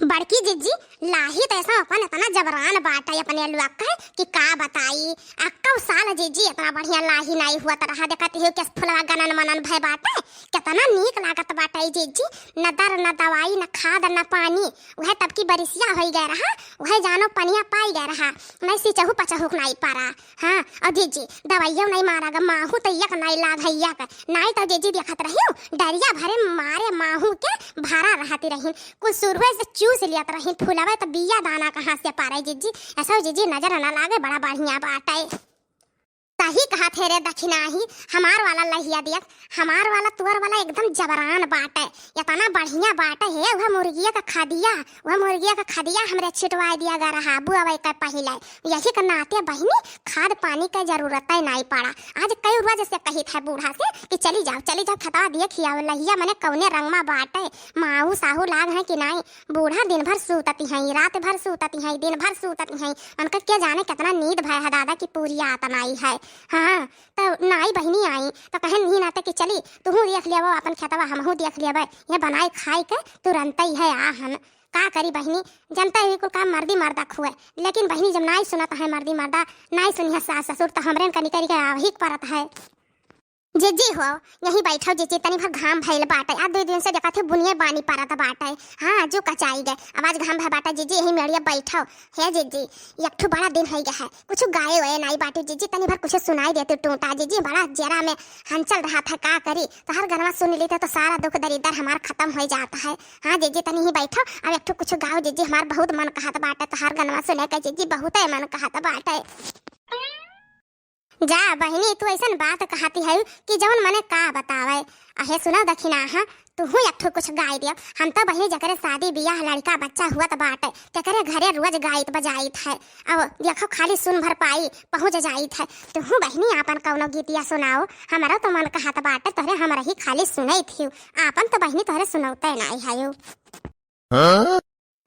बड़की जिज्जी लाही तो ऐसा अपन इतना जबरान बाटा अपने अलुआ का कि का बताई। अक्का साल जिज्जी इतना बढ़िया लाही नहीं हुआ तो रहा देखती हो किस फुलवा गनन मनन भय बाटे कितना नीक लागत बाटा जिज्जी। न दर न दवाई न खाद न पानी वह तब की बरिसिया हो गया रहा वह जानो पनिया पाई गया रहा मैं सिचहु पचहु नहीं पारा। हाँ और जिज्जी दवाइयों नहीं मारा गा माहू तो यक नहीं लाग हैया का नहीं तो जिज्जी देखत रही डरिया भरे मारे माहू के भारा रहती रही कुछ सुरवे से चूस लिया रही फुलवा तो बिया दाना कहाँ से पारे जिज्जी। ऐसा जिज्जी नजर न लागे बड़ा बढ़िया बात है। सही कहा थे रे दक्षिणाही हमार वाला लहिया देख हमार वाला तुअर वाला एकदम जबरान बाट है इतना बढ़िया बाट है। वह मुर्गिया का खदिया हमरे छिटवा दिया गा रहा बुआ का पहले यही का नाते बहिनी खाद पानी का जरूरत ही नहीं पड़ा। आज कई रोज से कही था बूढ़ा से कि चली जाओ खतवा दिए खिया लहिया मैंने कौने रंग में बाट है माहू साहू लाग है कि नहीं। बूढ़ा दिन भर सूतती हैं रात भर सूतती हैं दिन भर सूतती हैं उनका क्या जाने कितना नींद भय है दादा की पूरी आता नहीं है। हाँ तो नाई बहनी आई तो कहे नहीं नाते कि चली तू देख लिया वो अपन खेतवा हमहू देख लिया ये बनाई खाई के तुरंत ही है आहन का करी बहनी जनता ही को काम मर्दी मर्दा खुए लेकिन बहनी जब नाई सुनता है मर्दी मर्दा नाई सुनिया सास ससुर तो हमरे कनी करी के आवही परत है। जिज्जी हो यही बैठो जिज्जी तनी भर घाम भइल बाटे आ 2 दिन से देखा थे बुनिया बानी परत बाटे। हाँ जो कचाई गए आवाज घाम भय बाटे जिज्जी यही मेड़िया बैठो है जिज्जी एक बड़ा दिन हो गया है कुछ गाये हुए नहीं बाटे जिज्जी तनी भर कुछ सुनाई देते टूटा जिज्जी बड़ा जरा में हंचल रहा था का करी तो हर गनवा सुन लेते तो सारा दुख दरिद्र हमार खत्म हो जाता है। हाँ जिज्जी तनी ही बैठो अब एक कुछ गाओ जिज्जी हमार बहुत मन कहत बाटे तो हर गनवा सुने का जिज्जी बहुत है मन कहत बाटे। जा बहनी तू ऐसा बात कहती है कि जौन मने का बतावे अहे सुना दक्षिणा हाँ तू एक कुछ गाय दियो हम तो बहनी जकरे शादी बियाह लड़का बच्चा हुआ तो बाटे तेरे घरे रोज गाइत बजाइत है अब देखो खाली सुन भर पाई पहुँच जाइत है तू बहनी आपन कौनो गीतिया सुनाओ हमारा तो मन कहत बाटे तोहरे हमरा ही खाली सुनई थी आपन तो बहनी तोहरे सुनौते नहीं है।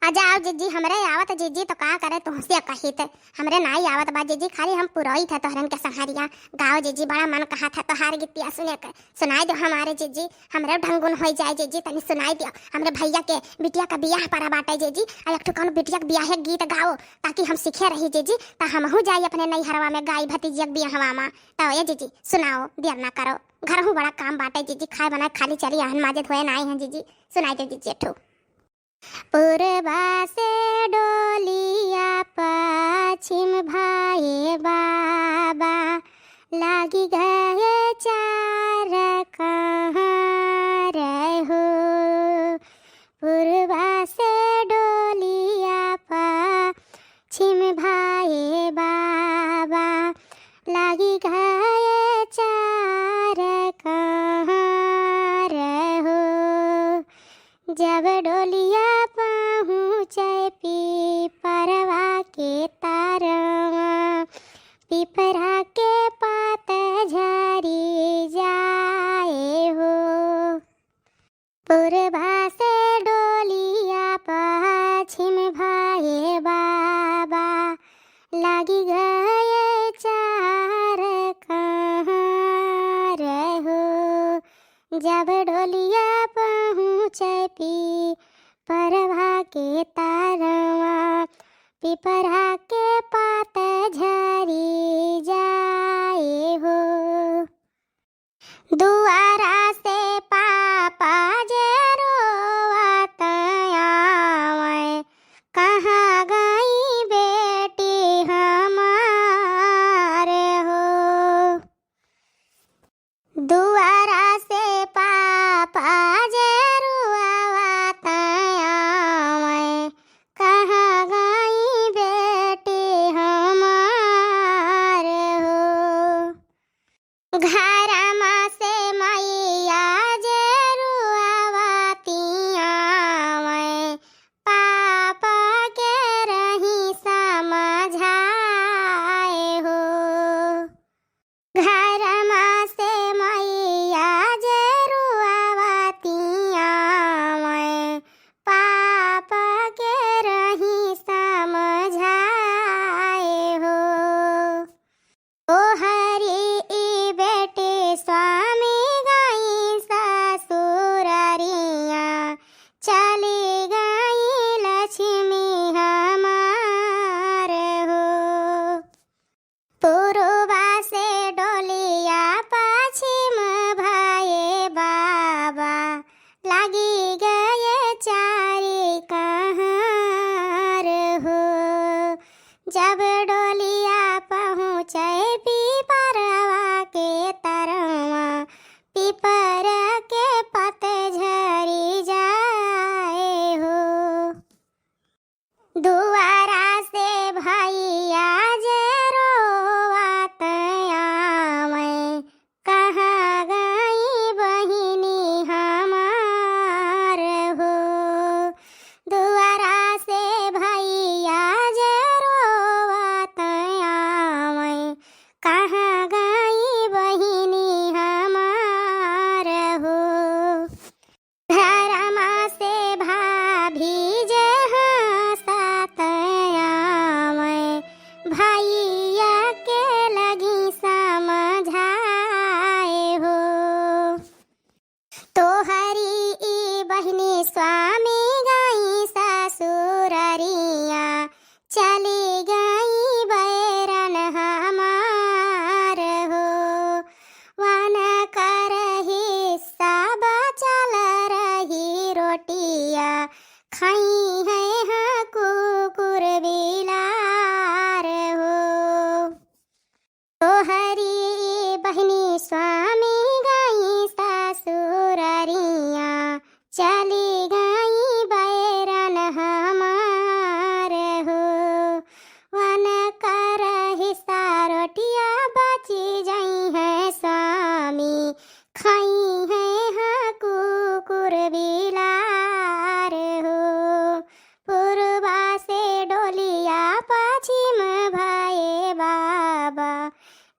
जाओ जिज्जी हमरे आवत जिज्जी तो का करे तुमसे कही थे हमरे नाई आवत बा जिज्जी खाली हम पुरोई थे तोहरन के सहारिया गाओ जिज्जी बड़ा मन कहा था तोहार गीतिया सुनाई दो हमारे जिज्जी हमरे ढंगुन हो जाए जिज्जी तनी सुनाई दियो हमरे भैया के बिटिया का बियाह पड़ा बाटे जिज्जी और एक कौन बिटिया के बियाह गीत गाओ ताकि हम सीखे रही जिज्जी तो हम हो जाए अपने नैहरवा में गाय भतीजी के बियाहवा में तो ये जिज्जी सुनाओ देर ना करो घर हूँ बड़ा काम बाटे जिज्जी खाए बनाए खाली चली आहन माजे धोए ना हैं जिज्जी सुनाई दे जिज्जी। पूर्वा से डोलिया पश्चिम भाई बाबा लागी गए चार कहाँ रहो। पूर्वा से डोलिया पश्चिम भाई बाबा लागी गए चार कहाँ रहो। जब डोलिया पहुँचे पीपरवा के तारवा पीपरा के पात झरी जाए हो। पूर्वा से डोलिया पश्चिम भाई बाबा लगी गए चार कहाँ रहो। जब डोलिया पहुँचे पीपरवा के तारवा पीपरा के पात झरी जाए हो। दुआरा से पापा जे रोवत आवे कहाँ गई बेटी हमारे हो। दुआरा से पापा जे रोवत आवे कहाँ गई बेटी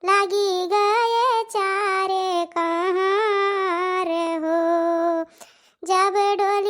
लगी गए चारे कहाँ हो। जब डोली